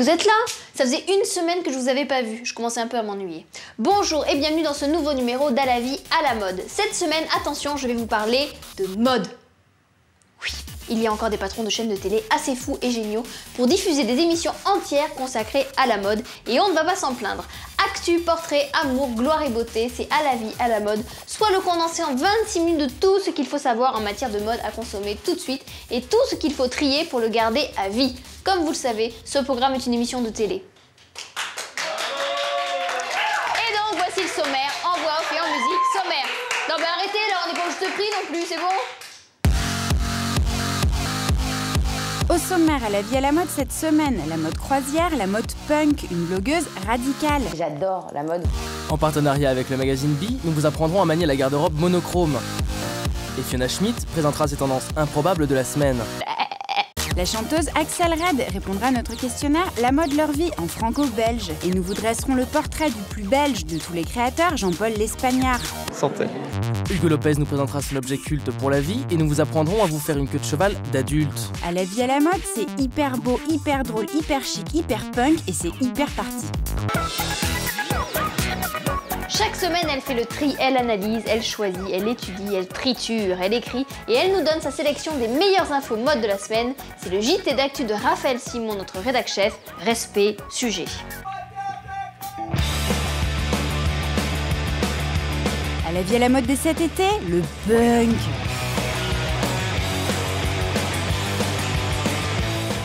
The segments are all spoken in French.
vous êtes là? Ça faisait une semaine que je vous avais pas vu, je commençais un peu à m'ennuyer. Bonjour et bienvenue dans ce nouveau numéro d'À la vie à la mode. Cette semaine, attention, je vais vous parler de mode. Oui, il y a encore des patrons de chaînes de télé assez fous et géniaux pour diffuser des émissions entières consacrées à la mode et on ne va pas s'en plaindre. Actu, portrait, amour, gloire et beauté, c'est À la vie à la mode, soit le condensé en 26 minutes de tout ce qu'il faut savoir en matière de mode à consommer tout de suite et tout ce qu'il faut trier pour le garder à vie. Comme vous le savez, ce programme est une émission de télé. Et donc voici le sommaire, en voix off et en musique, sommaire. Non mais arrêtez là, on n'est pas au juste prix non plus, c'est bon? Au sommaire à la vie à la mode cette semaine, la mode croisière, la mode punk, une blogueuse radicale. J'adore la mode. En partenariat avec le magazine B, nous vous apprendrons à manier la garde-robe monochrome. Et Fiona Schmidt présentera ses tendances improbables de la semaine. La chanteuse Axel Red répondra à notre questionnaire La mode leur vie en franco-belge. Et nous vous dresserons le portrait du plus belge de tous les créateurs, Jean-Paul l'Espagnard. Santé. Hugo Lopez nous présentera son objet culte pour la vie et nous vous apprendrons à vous faire une queue de cheval d'adulte. À la vie à la mode, c'est hyper beau, hyper drôle, hyper chic, hyper punk et c'est hyper party. Chaque semaine, elle fait le tri, elle analyse, elle choisit, elle étudie, elle triture, elle écrit et elle nous donne sa sélection des meilleures infos mode de la semaine. C'est le JT d'actu de Raphaël Simon, notre rédac-chef. Respect, sujet. À la vie à la mode de cet été, le punk.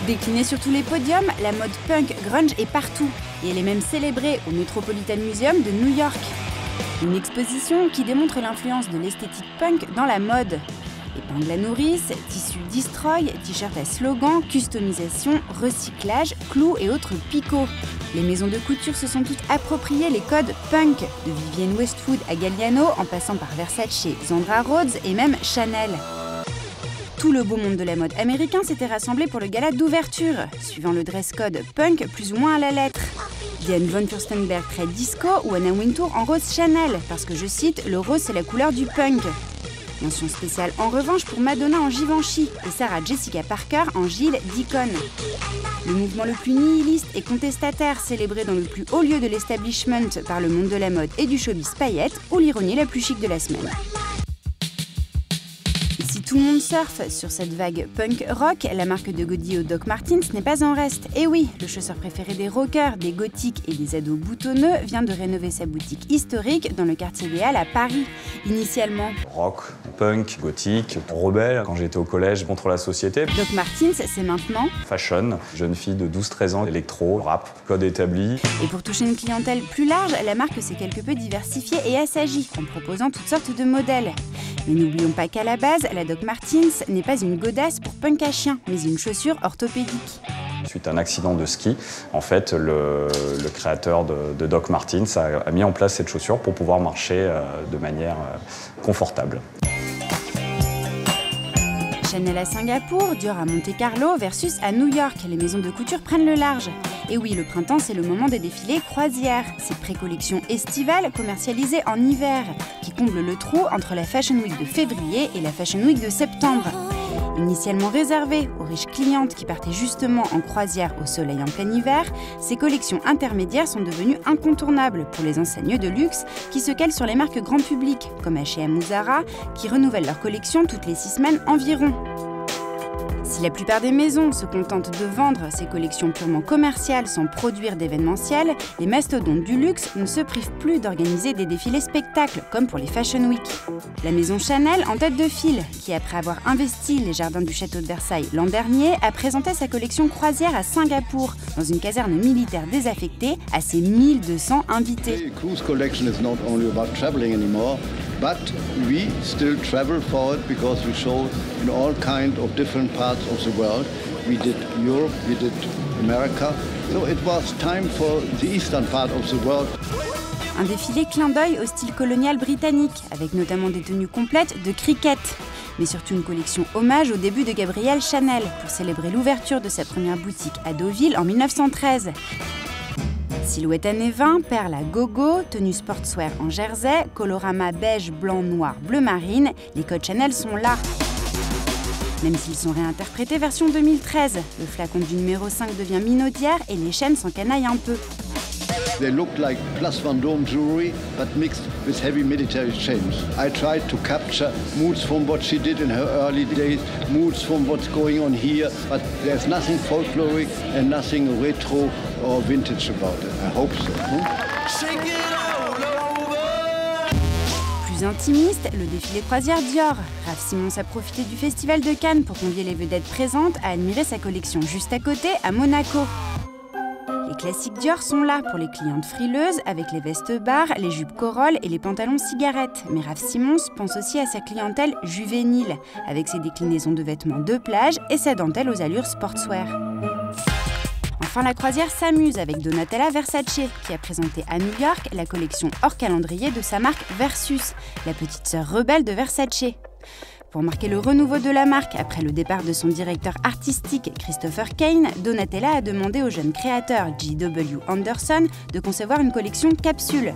Déclinée sur tous les podiums, la mode punk grunge est partout. Et elle est même célébrée au Metropolitan Museum de New York. Une exposition qui démontre l'influence de l'esthétique punk dans la mode. Épingles à nourrice, tissus destroy, t-shirts à slogan, customisation, recyclage, clous et autres picots. Les maisons de couture se sont toutes appropriées les codes punk, de Vivienne Westwood à Galliano, en passant par Versace, Zandra Rhodes et même Chanel. Tout le beau monde de la mode américain s'était rassemblé pour le gala d'ouverture, suivant le dress code punk plus ou moins à la lettre. Diane von Furstenberg très disco ou Anna Wintour en rose Chanel, parce que je cite, le rose c'est la couleur du punk. Mention spéciale en revanche pour Madonna en Givenchy et Sarah Jessica Parker en Gilles Deacon. Le mouvement le plus nihiliste et contestataire célébré dans le plus haut lieu de l'establishment par le monde de la mode et du showbiz paillettes ou l'ironie la plus chic de la semaine. Tout le monde surfe sur cette vague punk rock, la marque de godilles Doc Martens n'est pas en reste. Et oui, le chausseur préféré des rockers, des gothiques et des ados boutonneux vient de rénover sa boutique historique dans le quartier des Halles à Paris. Initialement rock, punk, gothique, rebelle quand j'étais au collège contre la société. Doc Martens, c'est maintenant fashion, jeune fille de 12-13 ans, électro, rap, code établi. Et pour toucher une clientèle plus large, la marque s'est quelque peu diversifiée et assagie en proposant toutes sortes de modèles. Mais n'oublions pas qu'à la base, la Doc Martens n'est pas une godasse pour punk à chien, mais une chaussure orthopédique. Suite à un accident de ski, en fait, le créateur de Doc Martens a mis en place cette chaussure pour pouvoir marcher de manière confortable. Chanel à Singapour, Dior à Monte-Carlo versus à New York, les maisons de couture prennent le large. Et oui, le printemps, c'est le moment des défilés croisières, ces pré-collections estivales commercialisées en hiver, qui comblent le trou entre la Fashion Week de février et la Fashion Week de septembre. Initialement réservées aux riches clientes qui partaient justement en croisière au soleil en plein hiver, ces collections intermédiaires sont devenues incontournables pour les enseignes de luxe qui se calent sur les marques grand public, comme H&M ou Zara, qui renouvellent leurs collections toutes les 6 semaines environ. Si la plupart des maisons se contentent de vendre ces collections purement commerciales sans produire d'événementiel, les mastodontes du luxe ne se privent plus d'organiser des défilés spectacles, comme pour les Fashion Week. La maison Chanel, en tête de file, qui après avoir investi les jardins du château de Versailles l'an dernier, a présenté sa collection croisière à Singapour, dans une caserne militaire désaffectée, à ses 1200 invités. Cruise collection is not only about traveling anymore, but we still travel forward because we show in all kinds of different parts of the world. We did Europe, we did America, so it was time for the eastern part of the world. Un défilé clin d'œil au style colonial britannique, avec notamment des tenues complètes de cricket. Mais surtout une collection hommage au début de Gabrielle Chanel, pour célébrer l'ouverture de sa première boutique à Deauville en 1913. Silhouette années 20, perles à gogo, tenue sportswear en jersey, colorama beige, blanc, noir, bleu marine, les codes Chanel sont là. Même s'ils sont réinterprétés version 2013, le flacon du numéro 5 devient minaudière et les chaînes s'encanaillent un peu. They look like Place Vendôme jewelry, but mixed with heavy military chains. I tried to capture moods from what she did in her early days, moods from what's going on here, but there's nothing folkloric and nothing retro or vintage about it. I hope so. Plus intimiste, le défilé croisière Dior. Raph Simons a profité du festival de Cannes pour convier les vedettes présentes à admirer sa collection juste à côté, à Monaco. Les classiques Dior sont là pour les clientes frileuses avec les vestes barres, les jupes corolle et les pantalons cigarettes. Mais Raph Simons pense aussi à sa clientèle juvénile, avec ses déclinaisons de vêtements de plage et sa dentelle aux allures sportswear. Enfin, la croisière s'amuse avec Donatella Versace, qui a présenté à New York la collection hors calendrier de sa marque Versus, la petite sœur rebelle de Versace. Pour marquer le renouveau de la marque après le départ de son directeur artistique Christopher Kane, Donatella a demandé au jeune créateur J.W. Anderson de concevoir une collection capsule.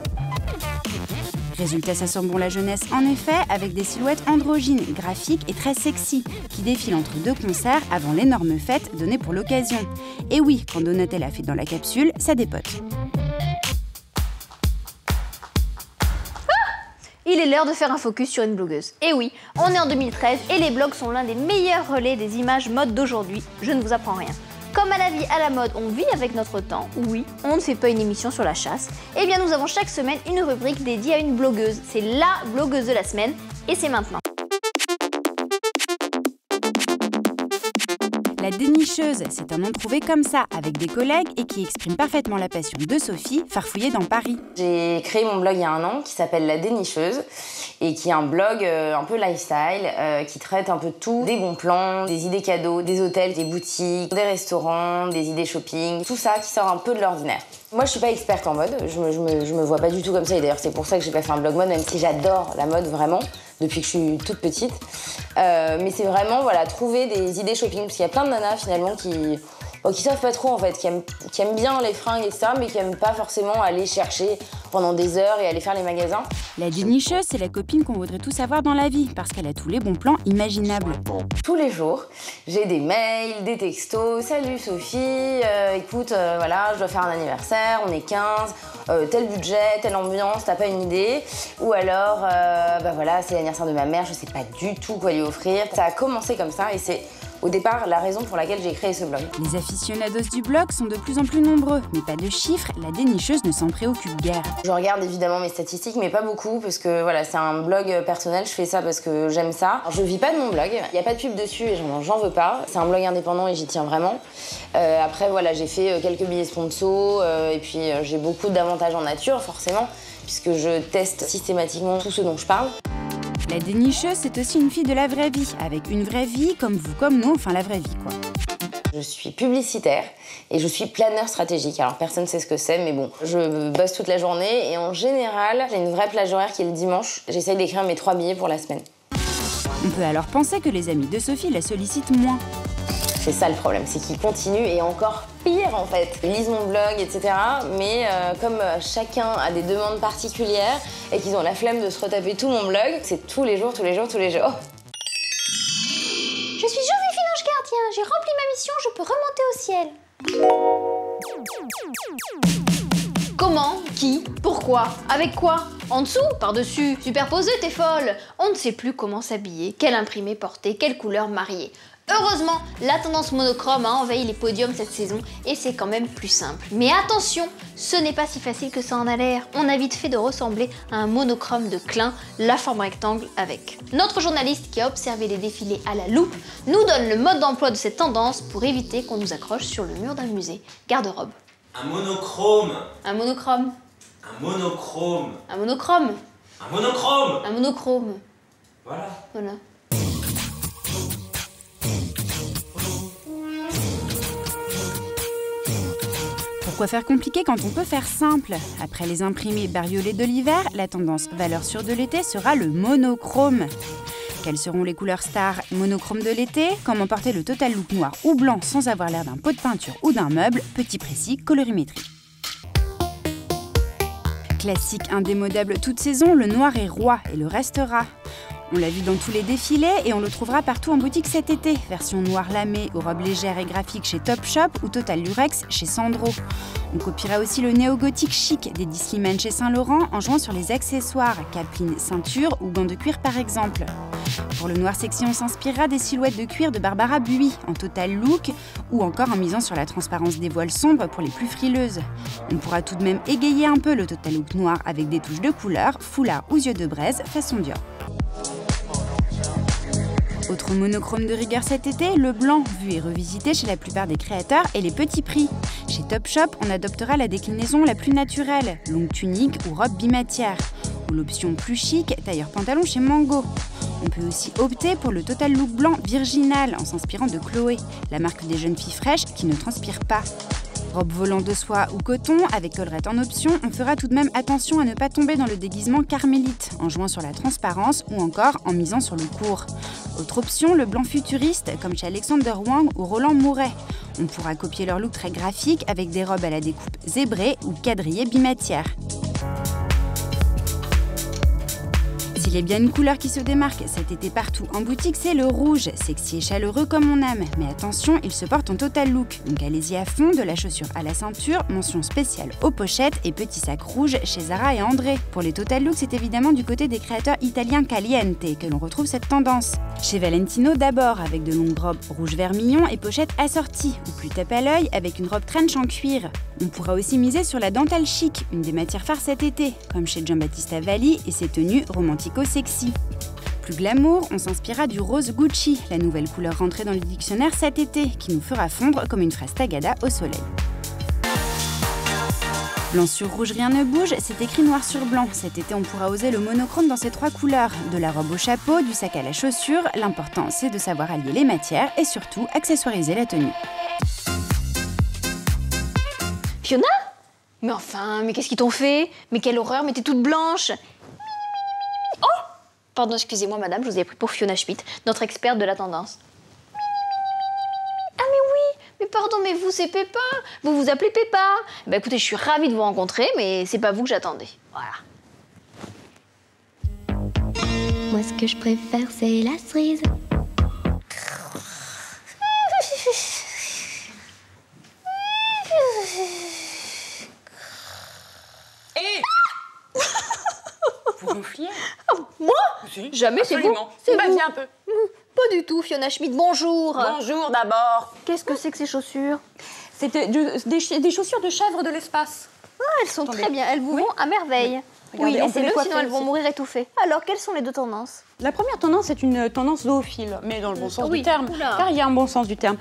Résultat, ça sent bon la jeunesse en effet, avec des silhouettes androgynes, graphiques et très sexy, qui défilent entre deux concerts avant l'énorme fête donnée pour l'occasion. Et oui, quand Donatella fait dans la capsule, ça dépote. Il est l'heure de faire un focus sur une blogueuse. Et oui, on est en 2013 et les blogs sont l'un des meilleurs relais des images mode d'aujourd'hui. Je ne vous apprends rien. Comme à la vie, à la mode, on vit avec notre temps. Oui, on ne fait pas une émission sur la chasse. Eh bien, nous avons chaque semaine une rubrique dédiée à une blogueuse. C'est la blogueuse de la semaine et c'est maintenant. La dénicheuse, c'est un nom trouvé comme ça, avec des collègues et qui exprime parfaitement la passion de Sophie, farfouillée dans Paris. J'ai créé mon blog il y a 1 an qui s'appelle La Dénicheuse et qui est un blog un peu lifestyle qui traite un peu de tout, des bons plans, des idées cadeaux, des hôtels, des boutiques, des restaurants, des idées shopping, tout ça qui sort un peu de l'ordinaire. Moi je suis pas experte en mode, je me vois pas du tout comme ça et d'ailleurs c'est pour ça que j'ai pas fait un blog mode même si j'adore la mode vraiment depuis que je suis toute petite. Mais c'est vraiment voilà, trouver des idées shopping parce qu'il y a plein de nanas finalement qui savent pas trop en fait, qui aiment bien les fringues et ça, mais qui aiment pas forcément aller chercher pendant des heures et aller faire les magasins. La dénicheuse, c'est la copine qu'on voudrait tous avoir dans la vie, parce qu'elle a tous les bons plans imaginables. Tous les jours, j'ai des mails, des textos. Salut Sophie, écoute, voilà, je dois faire un anniversaire, on est 15, tel budget, telle ambiance, t'as pas une idée? Ou alors, bah voilà, c'est l'anniversaire de ma mère, je sais pas du tout quoi lui offrir. Ça a commencé comme ça et c'est au départ la raison pour laquelle j'ai créé ce blog. Les aficionados du blog sont de plus en plus nombreux, mais pas de chiffres, la dénicheuse ne s'en préoccupe guère. Je regarde évidemment mes statistiques, mais pas beaucoup, parce que voilà, c'est un blog personnel, je fais ça parce que j'aime ça. Alors, je vis pas de mon blog, il n'y a pas de pub dessus et j'en veux pas. C'est un blog indépendant et j'y tiens vraiment. Après voilà, j'ai fait quelques billets sponsors, et puis j'ai beaucoup d'avantages en nature forcément, puisque je teste systématiquement tout ce dont je parle. La dénicheuse, c'est aussi une fille de la vraie vie, avec une vraie vie comme vous, comme nous, enfin la vraie vie quoi. Je suis publicitaire et je suis planeur stratégique. Alors personne ne sait ce que c'est, mais bon, je bosse toute la journée et en général, j'ai une vraie plage horaire qui est le dimanche. J'essaye d'écrire mes 3 billets pour la semaine. On peut alors penser que les amis de Sophie la sollicitent moins. C'est ça le problème, c'est qu'ils continuent et encore pire en fait. Ils lisent mon blog, etc. Mais comme chacun a des demandes particulières et qu'ils ont la flemme de se retaper tout mon blog, c'est tous les jours, tous les jours, tous les jours. Je suis Joséphine Ange Gardien, j'ai rempli ma mission, je peux remonter au ciel. Comment? Qui? Pourquoi? Avec quoi? En dessous? Par-dessus? Superposé, t'es folle? On ne sait plus comment s'habiller, quel imprimé porter, quelle couleur marier. Heureusement, la tendance monochrome a envahi les podiums cette saison et c'est quand même plus simple. Mais attention, ce n'est pas si facile que ça en a l'air. On a vite fait de ressembler à un monochrome de Klein, la forme rectangle avec. Notre journaliste qui a observé les défilés à la loupe nous donne le mode d'emploi de cette tendance pour éviter qu'on nous accroche sur le mur d'un musée. Garde-robe. Un monochrome. Un monochrome. Un monochrome. Un monochrome. Un monochrome. Un monochrome. Voilà. Voilà. Pourquoi faire compliqué quand on peut faire simple? Après les imprimés bariolés de l'hiver, la tendance valeur sûre de l'été sera le monochrome. Quelles seront les couleurs stars monochrome de l'été? Comment porter le total look noir ou blanc sans avoir l'air d'un pot de peinture ou d'un meuble? Petit précis, colorimétrie. Classique indémodable toute saison, le noir est roi et le restera. On l'a vu dans tous les défilés et on le trouvera partout en boutique cet été. Version noire lamée aux robes légères et graphiques chez Topshop ou Total Lurex chez Sandro. On copiera aussi le néo-gothique chic des Disneyman chez Saint-Laurent en jouant sur les accessoires, capeline, ceinture ou gants de cuir par exemple. Pour le noir sexy, on s'inspirera des silhouettes de cuir de Barbara Buie en Total Look ou encore en misant sur la transparence des voiles sombres pour les plus frileuses. On pourra tout de même égayer un peu le Total Look noir avec des touches de couleur, foulard ou yeux de braise façon Dior. Autre monochrome de rigueur cet été, le blanc, vu et revisité chez la plupart des créateurs et les petits prix. Chez Topshop, on adoptera la déclinaison la plus naturelle, longue tunique ou robe bimatière, ou l'option plus chic, tailleur pantalon chez Mango. On peut aussi opter pour le Total Look blanc virginal en s'inspirant de Chloé, la marque des jeunes filles fraîches qui ne transpirent pas. Robe volant de soie ou coton, avec collerette en option, on fera tout de même attention à ne pas tomber dans le déguisement carmélite, en jouant sur la transparence ou encore en misant sur le court. Autre option, le blanc futuriste, comme chez Alexander Wang ou Roland Mouret. On pourra copier leur look très graphique avec des robes à la découpe zébrée ou quadrillée bimatière. S'il y a bien une couleur qui se démarque cet été partout en boutique, c'est le rouge, sexy et chaleureux comme on aime. Mais attention, il se porte en Total Look, donc allez-y à fond, de la chaussure à la ceinture, mention spéciale aux pochettes et petits sacs rouges chez Zara et André. Pour les Total Look, c'est évidemment du côté des créateurs italiens Caliente que l'on retrouve cette tendance. Chez Valentino d'abord, avec de longues robes rouge vermillon et pochettes assorties, ou plus tape à l'œil avec une robe trench en cuir. On pourra aussi miser sur la dentelle chic, une des matières phares cet été, comme chez Giambattista Valli et ses tenues romantico-sexy. Plus glamour, on s'inspirera du rose Gucci, la nouvelle couleur rentrée dans le dictionnaire cet été, qui nous fera fondre comme une fraise tagada au soleil. Blanc sur rouge, rien ne bouge, c'est écrit noir sur blanc. Cet été, on pourra oser le monochrome dans ces trois couleurs. De la robe au chapeau, du sac à la chaussure, l'important c'est de savoir allier les matières et surtout accessoiriser la tenue. Fiona? Mais enfin, mais qu'est-ce qu'ils t'ont fait? Mais quelle horreur, mais t'es toute blanche! Oh! Pardon, excusez-moi madame, je vous ai pris pour Fiona Schmidt, notre experte de la tendance. Ah mais oui! Mais pardon, mais vous c'est Peppa! Vous vous appelez Peppa! Bah écoutez, je suis ravie de vous rencontrer, mais c'est pas vous que j'attendais. Voilà. Moi ce que je préfère c'est la cerise. Vous gonfliez? Moi? Si, jamais, c'est vous. C'est vous. Viens un peu. Pas du tout, Fiona Schmidt, bonjour. Bonjour d'abord. Qu'est-ce que c'est que ces chaussures? C'était des chaussures de chèvre de l'espace. Ah, elles sont Attendez. très bien, elles vous vont à merveille. Regardez, Oui, on peut les laissez-le, coiffer sinon elles vont aussi. mourir étouffées. Alors, quelles sont les deux tendances? La première tendance est une tendance zoophile, mais dans le bon sens Oui, du terme, oula. car il y a un bon sens du terme.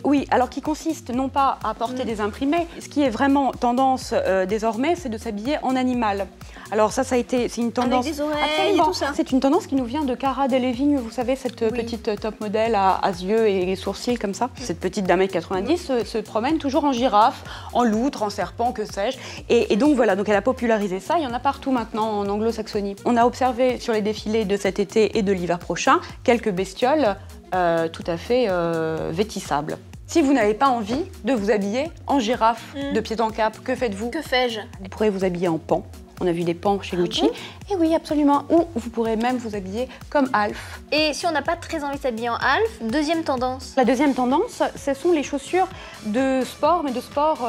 Oui, alors qui consiste non pas à porter des imprimés, ce qui est vraiment tendance désormais, c'est de s'habiller en animal. Alors ça a été, c'est une tendance... Avec des oreilles Absolument. et tout ça. C'est une tendance qui nous vient de Cara Delevingne, vous savez, cette petite top modèle à yeux et sourcils comme ça. Cette petite d'1m90 se promène toujours en girafe, en loutre, en serpent, que sais-je. Et donc voilà, donc elle a popularisé ça, il y en a partout maintenant en anglo-saxonie. On a observé sur les défilés de cet été et de l'hiver prochain quelques bestioles tout à fait vêtissables. Si vous n'avez pas envie de vous habiller en girafe, de pied en cap, que faites-vous? Que fais-je? Vous pourrez vous habiller en pan. On a vu des pans chez Gucci. bon? Et oui, absolument. Ou vous pourrez même vous habiller comme Alf. Et si on n'a pas très envie de s'habiller en Alf, deuxième tendance. La deuxième tendance, ce sont les chaussures de sport, mais de sport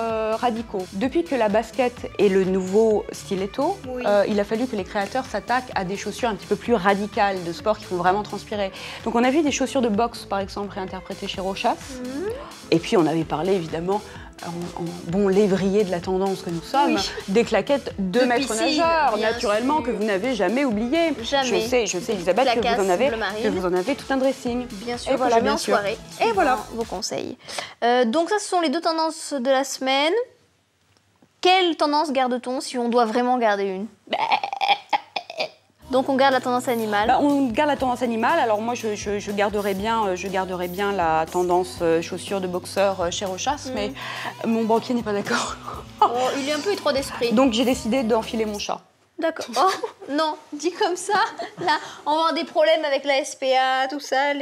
radicaux. Depuis que la basket est le nouveau stiletto, Oui. il a fallu que les créateurs s'attaquent à des chaussures un petit peu plus radicales, de sport qui font vraiment transpirer. Donc on a vu des chaussures de boxe, par exemple, réinterprétées chez Rochas. Et puis on avait parlé, évidemment, en bon lévrier de la tendance que nous sommes, des claquettes de maître piscine, nageur, bien naturellement, sûr. que vous n'avez jamais oublié. Jamais. Je sais, Elisabeth, que Placas vous en avez tout un dressing. Bien sûr, Et voilà, que je mets bien en sûr. soirée. Et voilà. Vos conseils. Donc ça, ce sont les deux tendances de la semaine. Quelle tendance garde-t-on si on doit vraiment garder une? Donc on garde la tendance animale. Bah, on garde la tendance animale. Alors moi, je garderais bien la tendance chaussures de boxeur chez Rochas, mais mon banquier n'est pas d'accord. Oh, il est un peu étroit d'esprit. Donc j'ai décidé d'enfiler mon chat. D'accord. Oh, non, dit comme ça, là, on va avoir des problèmes avec la SPA, tout ça,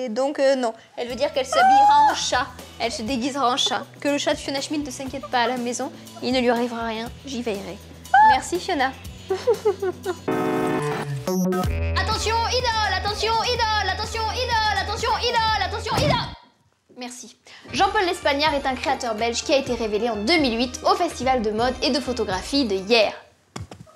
donc non. Elle veut dire qu'elle s'habillera en chat, elle se déguisera en chat. Que le chat de Fiona Schmidt ne s'inquiète pas à la maison, il ne lui arrivera rien, j'y veillerai. Merci Fiona. Attends, Attention, idole, attention, idole, attention, idole, attention, idole, attention, idole. Merci. Jean-Paul L'Espagnard est un créateur belge qui a été révélé en 2008 au Festival de mode et de photographie de Hyères.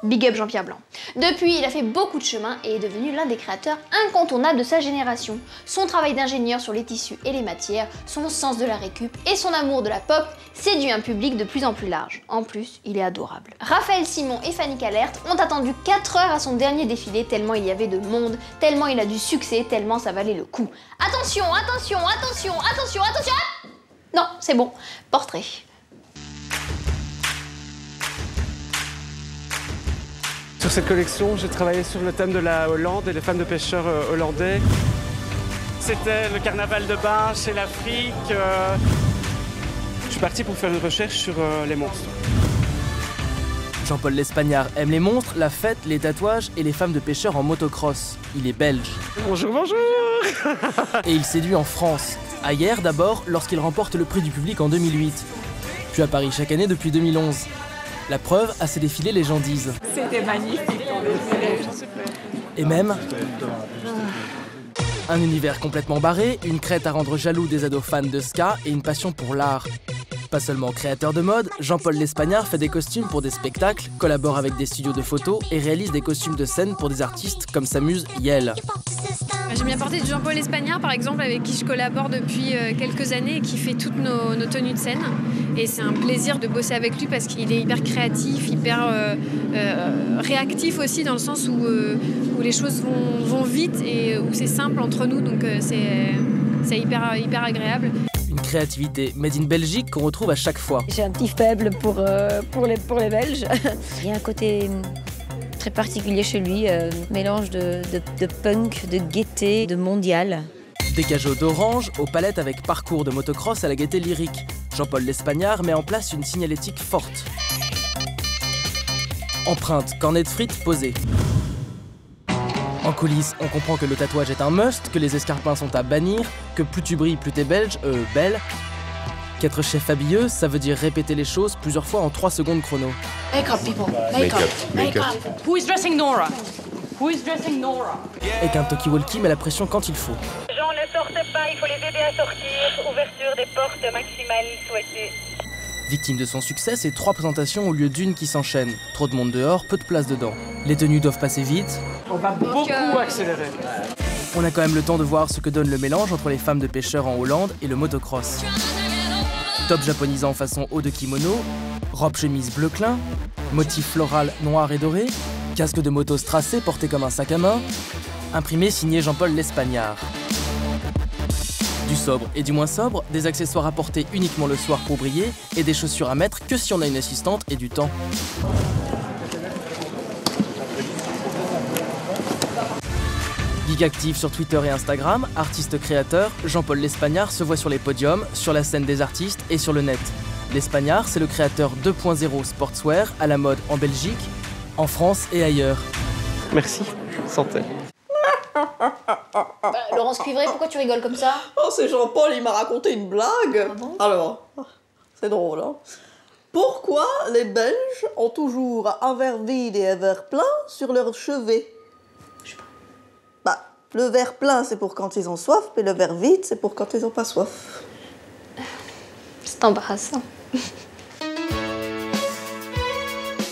Big up Jean-Pierre Blanc. Depuis, il a fait beaucoup de chemin et est devenu l'un des créateurs incontournables de sa génération. Son travail d'ingénieur sur les tissus et les matières, son sens de la récup et son amour de la pop séduit un public de plus en plus large. En plus, il est adorable. Raphaël Simon et Fanny Calert ont attendu 4 heures à son dernier défilé tellement il y avait de monde, tellement il a du succès, tellement ça valait le coup. Attention, attention, attention, attention, attention. Non, c'est bon. Portrait. Sur cette collection, j'ai travaillé sur le thème de la Hollande et les femmes de pêcheurs hollandais. C'était le carnaval de Binche et l'Afrique. Je suis parti pour faire une recherche sur les monstres. Jean-Paul L'Espagnard aime les monstres, la fête, les tatouages et les femmes de pêcheurs en motocross. Il est belge. Bonjour, bonjour. Et il séduit en France. À Hyères d'abord, lorsqu'il remporte le prix du public en 2008. Puis à Paris chaque année depuis 2011. La preuve, à ses défilés, les gens disent. C'était magnifique ton défilé. Et même un univers complètement barré, une crête à rendre jaloux des ados fans de ska et une passion pour l'art. Pas seulement créateur de mode, Jean-Paul L'Espagnard fait des costumes pour des spectacles, collabore avec des studios de photos et réalise des costumes de scène pour des artistes comme s'amuse Yel. J'aime bien porter du Jean-Paul L'Espagnard, par exemple, avec qui je collabore depuis quelques années et qui fait toutes nos tenues de scène. Et c'est un plaisir de bosser avec lui parce qu'il est hyper créatif, hyper réactif aussi, dans le sens où les choses vont vite et où c'est simple entre nous, donc c'est hyper agréable. Une créativité made in Belgique qu'on retrouve à chaque fois. J'ai un petit faible pour les Belges. Il y a un côté très particulier chez lui, mélange de punk, de gaieté, de mondial. Des cajots d'orange aux palettes avec parcours de motocross à la gaieté lyrique. Jean-Paul L'Espagnard met en place une signalétique forte. Empreinte, cornet de frites posé. En coulisses, on comprend que le tatouage est un must, que les escarpins sont à bannir, que plus tu brilles, plus t'es belle. Qu'être chef habilleuse, ça veut dire répéter les choses plusieurs fois en 3 secondes chrono. Make up, people. Make up. Who is dressing Nora? Who is dressing Nora? Et qu'un talkie-walkie met la pression quand il faut. Gens ne sortent pas, il faut les aider à sortir. Ouverture des portes maximale souhaitée. Victime de son succès, c'est 3 présentations au lieu d'une qui s'enchaînent. Trop de monde dehors, peu de place dedans. Les tenues doivent passer vite. On va beaucoup accélérer. On a quand même le temps de voir ce que donne le mélange entre les femmes de pêcheurs en Hollande et le motocross. Top japonisant façon haut de kimono, robe chemise bleu clin, motif floral noir et doré, casque de moto strassé porté comme un sac à main, imprimé signé Jean-Paul L'Espagnard. Du sobre et du moins sobre, des accessoires à porter uniquement le soir pour briller et des chaussures à mettre que si on a une assistante et du temps. Geek actif sur Twitter et Instagram, artiste créateur, Jean-Paul L'Espagnard se voit sur les podiums, sur la scène des artistes et sur le net. L'Espagnard, c'est le créateur 2.0 sportswear à la mode en Belgique, en France et ailleurs. Merci, santé. Laurence Cuivré, pourquoi tu rigoles comme ça? Oh, c'est Jean-Paul, il m'a raconté une blague. Ah bon? Alors, c'est drôle, hein. Pourquoi les Belges ont toujours un verre vide et un verre plein sur leur chevet? Je sais pas. Bah, le verre plein, c'est pour quand ils ont soif, mais le verre vide, c'est pour quand ils n'ont pas soif. C'est embarrassant.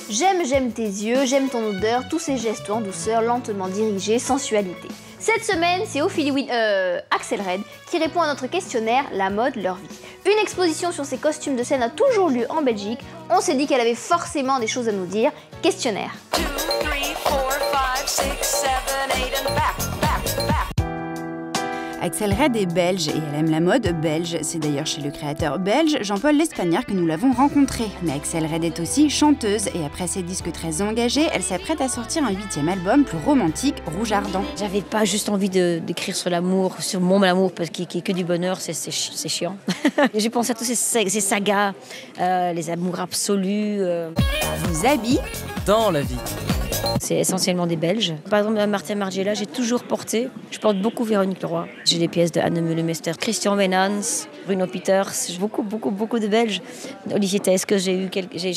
J'aime tes yeux, j'aime ton odeur, tous ces gestes en douceur, lentement dirigés, sensualité. Cette semaine, c'est Axel Red qui répond à notre questionnaire La mode, leur vie. Une exposition sur ses costumes de scène a toujours lieu en Belgique. On s'est dit qu'elle avait forcément des choses à nous dire. Questionnaire. 2, 3, 4, 5, 6, 7, 8 and back. Axel Red est belge et elle aime la mode belge. C'est d'ailleurs chez le créateur belge Jean-Paul L'Espagnard que nous l'avons rencontré. Mais Axel Red est aussi chanteuse et après ses disques très engagés, elle s'apprête à sortir un 8e album plus romantique, Rouge Ardent. J'avais pas juste envie d'écrire sur l'amour, sur mon amour, parce qu'il n'y a que du bonheur, c'est chiant. J'ai pensé à tous ces sagas, les amours absolus. Vos habits dans la vie. C'est essentiellement des Belges. Par exemple, à Martin Margiela, j'ai toujours porté. Je porte beaucoup Véronique Leroy. J'ai des pièces de Anne Meulemester, Christian Menans, Bruno Peters. J'ai beaucoup de Belges. Olivier Tesque, j'ai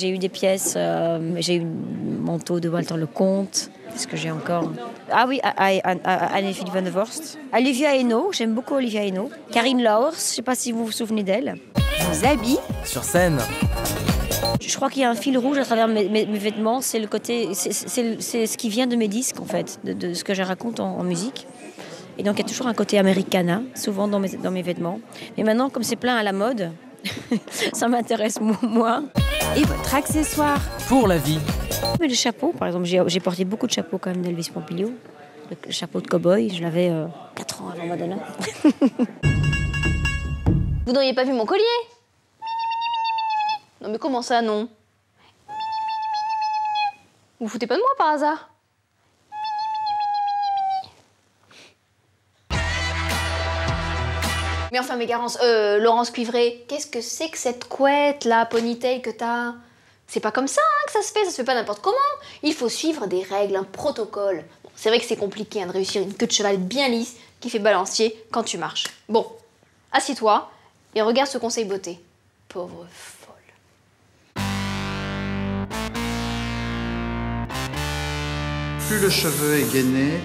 eu des pièces. J'ai eu un manteau de Walter Lecomte. Qu'est-ce que j'ai encore? Ah oui, Anne-Philippe Van der Vorst. Olivia Hainaut, j'aime beaucoup Olivia Hainaut. Karine Laurs, je ne sais pas si vous vous souvenez d'elle. Vos habits sur scène. Je crois qu'il y a un fil rouge à travers mes vêtements, c'est le côté, c'est ce qui vient de mes disques en fait, de ce que je raconte en musique. Et donc il y a toujours un côté americana, souvent dans mes vêtements. Mais maintenant, comme c'est plein à la mode, ça m'intéresse moins. Et votre accessoire pour la vie. Mais le chapeau, par exemple, j'ai porté beaucoup de chapeaux quand même d'Elvis Pompilio. Le chapeau de cow-boy, je l'avais 4 ans avant Madonna. Vous n'auriez pas vu mon collier? Non mais comment ça, non? Vous vous foutez pas de moi par hasard? Mais enfin, mes Garance, Laurence Cuivré, qu'est-ce que c'est que cette couette, là, ponytail que t'as? C'est pas comme ça hein, que ça se fait pas n'importe comment. Il faut suivre des règles, un protocole. Bon, c'est vrai que c'est compliqué hein, de réussir une queue de cheval bien lisse qui fait balancier quand tu marches. Bon, assis-toi et regarde ce conseil beauté. Pauvre folle. Plus le cheveu est gainé,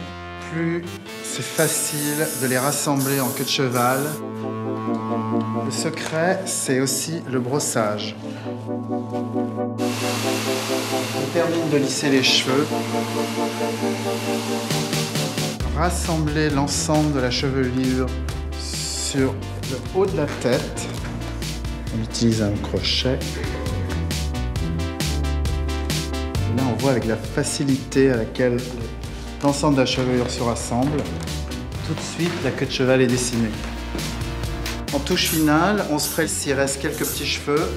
plus c'est facile de les rassembler en queue de cheval. Le secret, c'est aussi le brossage. On termine de lisser les cheveux. Rassembler l'ensemble de la chevelure sur le haut de la tête. On utilise un crochet. Là, on voit avec la facilité à laquelle l'ensemble de la chevelure se rassemble. Tout de suite, la queue de cheval est dessinée. En touche finale, on se presse s'il reste quelques petits cheveux.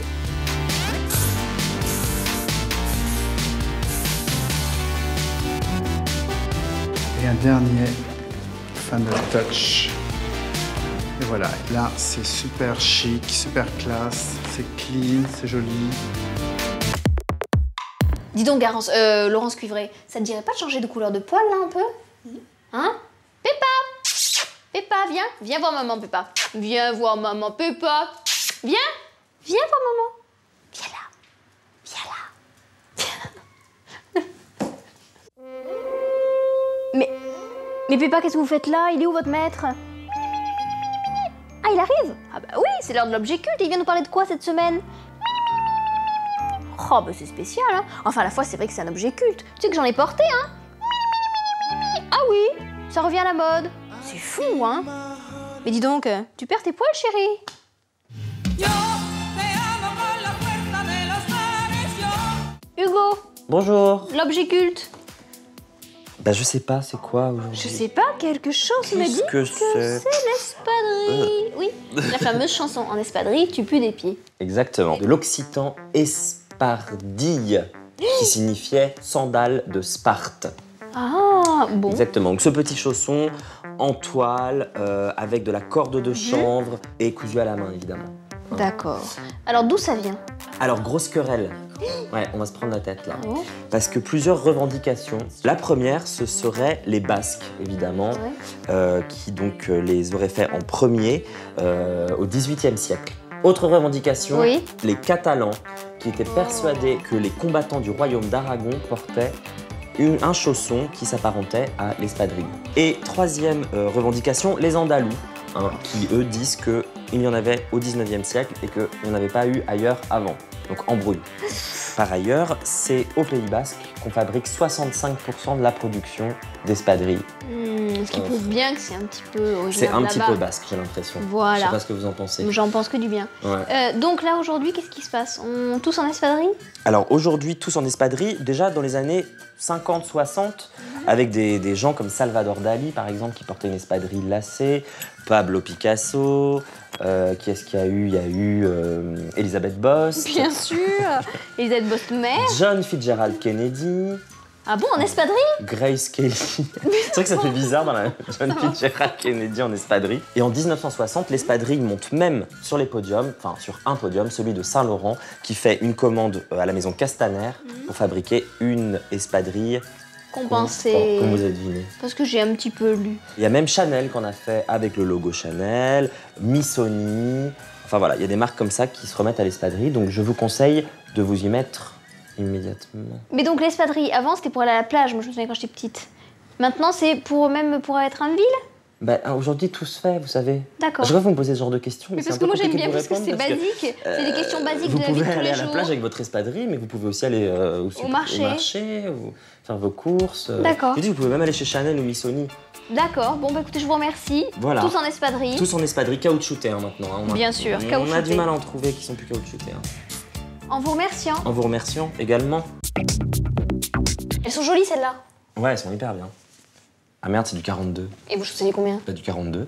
Et un dernier final touch. Et voilà, là c'est super chic, super classe, c'est clean, c'est joli. Dis donc, Garance, Laurence Cuivré, ça te dirait pas de changer de couleur de poil là un peu? Hein? Peppa! Peppa, viens voir maman, Peppa. Viens voir maman, Peppa. Viens voir maman. Viens là. Mais Peppa, qu'est-ce que vous faites là? Il est où votre maître? Ah, il arrive? Ah bah oui, c'est l'heure de l'objet culte. Il vient nous parler de quoi cette semaine? Oh, bah c'est spécial, hein. Enfin, à la fois, c'est vrai que c'est un objet culte. Tu sais que j'en ai porté, hein. Ah oui, ça revient à la mode. C'est fou, hein. Mais dis donc, tu perds tes poils, chérie? Hugo. Bonjour. L'objet culte. Bah je sais pas, c'est quoi aujourd'hui? Je sais pas, quelque chose me dit que c'est l'espadrille. Oui, la fameuse chanson en espadrille, tu pues des pieds. Exactement. De l'occitan espardille, qui signifiait sandale de Sparte. Ah, bon. Exactement. Donc ce petit chausson en toile, avec de la corde de chanvre et cousu à la main, évidemment. D'accord. Alors d'où ça vient? Alors, grosse querelle. Ouais, on va se prendre la tête là. Parce que plusieurs revendications. La première, ce serait les Basques, évidemment, qui donc les auraient fait en premier au XVIIIe siècle. Autre revendication, les Catalans, qui étaient persuadés que les combattants du royaume d'Aragon portaient un chausson qui s'apparentait à l'espadrille. Et troisième revendication, les Andalous, qui eux disent qu'il y en avait au XIXe siècle et qu'il n'y en avait pas eu ailleurs avant, donc embrouille. Par ailleurs, c'est au Pays Basque qu'on fabrique 65% de la production d'espadrilles. Ce qui prouve bien que c'est un petit peu originaire C'est un de petit là-bas. peu basque, j'ai l'impression. Voilà. Je sais pas ce que vous en pensez. J'en pense que du bien. Ouais. Donc là, aujourd'hui, qu'est-ce qui se passe? On tous en espadrille? Alors aujourd'hui, tous en espadrille, déjà dans les années 50-60, avec des gens comme Salvador Dali, par exemple, qui portait une espadrille lacée, Pablo Picasso, qui est-ce qu'il y a eu? Il y a eu Elisabeth Bost. Bien sûr. Elisabeth Bost-Mère. John Fitzgerald Kennedy. Ah bon, en espadrille? Grace Kelly. C'est vrai que ça fait bizarre dans la John Fitzgerald Kennedy en espadrille. Et en 1960, l'espadrille monte même sur les podiums, enfin sur un podium, celui de Saint-Laurent, qui fait une commande à la maison Castaner pour fabriquer une espadrille compenser. Comme vous avez deviné. Parce que j'ai un petit peu lu. Il y a même Chanel qu'on a fait avec le logo Chanel, Missoni. Enfin voilà, il y a des marques comme ça qui se remettent à l'espadrille. Donc je vous conseille de vous y mettre immédiatement. Mais donc l'espadrille, avant c'était pour aller à la plage, moi je me souviens quand j'étais petite. Maintenant c'est pour être en ville? Bah, aujourd'hui tout se fait, vous savez. D'accord. Je vois vous me posez ce genre de questions. Mais c'est parce un que peu moi j'aime compliqué bien de vous parce que c'est répondre basique, c'est des questions basiques vous de la vie de pouvez tous aller les à la jours. plage avec votre espadrille, mais vous pouvez aussi aller au marché, ou faire vos courses. D'accord. Je dis, vous pouvez même aller chez Chanel ou Missoni. D'accord, bon bah écoutez, je vous remercie. Voilà. Tous en espadrille. Tous en espadrille, caoutchoutés maintenant. Hein. Bien sûr, On a caoutchoutés. du mal à en trouver qui sont plus caoutchoutés. Hein. En vous remerciant. En vous remerciant également. Elles sont jolies celles-là. Ouais, elles sont hyper bien. Ah merde, c'est du 42. Et vous choisissez combien? Pas du 42.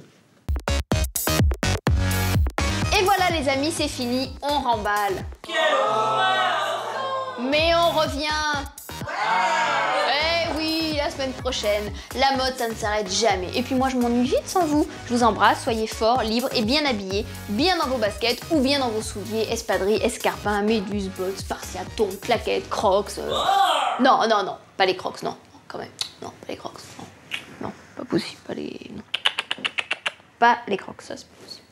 Et voilà les amis, c'est fini, on remballe. Mais on revient. Eh oui, la semaine prochaine. La mode, ça ne s'arrête jamais. Et puis moi, je m'ennuie vite sans vous. Je vous embrasse, soyez forts, libres et bien habillés, bien dans vos baskets ou bien dans vos souliers, espadrilles, escarpins, méduses, bottes, spartiatons, claquettes, crocs. Non, non, non, pas les crocs, non, quand même. Non, pas les crocs, non. Non, pas possible, pas les... Non. Pas les crocs, ça c'est pas possible.